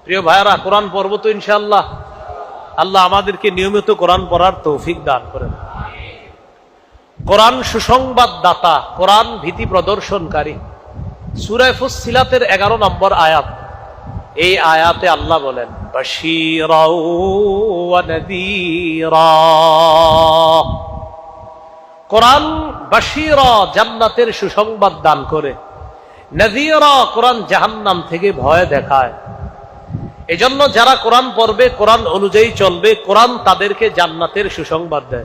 প্রিয় ভাইরা, কোরআন পড়ব তো ইনশাআল্লাহ। আল্লাহ আমাদেরকে নিয়মিত কোরআন পড়ার তৌফিক দান করেন। কোরআন সুসংবাদ দাতা, কোরআন ভীতি প্রদর্শনকারী। সূরা ফুসসিলাতের 11 নম্বর আয়াত। এই আয়াতে আল্লাহ বলেন বাশীরাও ওয়া নাযীরা। কোরআন বাশীরা, জান্নাতের সুসংবাদ দান করে। নাযীরা, কোরআন জাহান্নাম থেকে ভয় দেখায়। এজন্য যারা কোরআন পড়বে, কোরআন অনুযায়ী চলবে, কোরআন তাদেরকে জান্নাতের সুসংবাদ দেয়।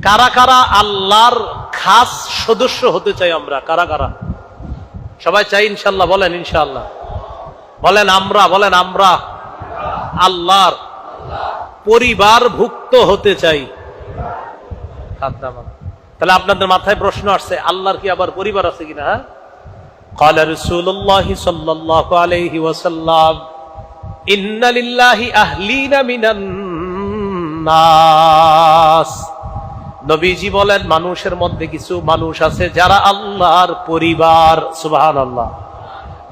কারা কারা আল্লাহর খাস সদস্য হতে চাই আমরা? কারা কারা? সবাই চাই ইনশাআল্লাহ? বলেন ইনশাআল্লাহ। বলেন আমরা। বলেন আমরা আল্লাহর পরিবারভুক্ত হতে চাই। তাহলে আপনাদের মাথায় প্রশ্ন আসছে, আল্লাহর কি আবার পরিবার আছে কিনা? হ্যাঁ, قال رسول الله صلى الله عليه وسلم إن لله أهلين من الناس। নবীজি বলেন, মানুষের মধ্যে কিছু মানুষ আছে যারা আল্লাহর পরিবার। সুবহানাল্লাহ।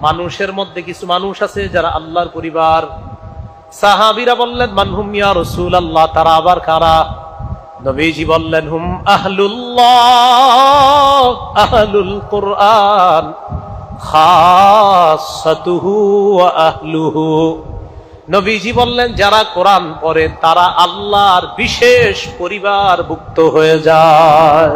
মানুষের মধ্যে কিছু মানুষ আছে যারা আল্লাহর পরিবার। সাহাবীরা বললেন, মানহুম ইয়া রাসূলুল্লাহ, তারা আবার কারা? নবীজি বললেন, হুম আহলুল্লাহ, আহলুল কুরআন, খাসাতুহু ওয়া আহলুহু। নবীজি বললেন, যারা কোরআন পড়ে তারা আল্লাহর বিশেষ পরিবারভুক্ত হয়ে যায়।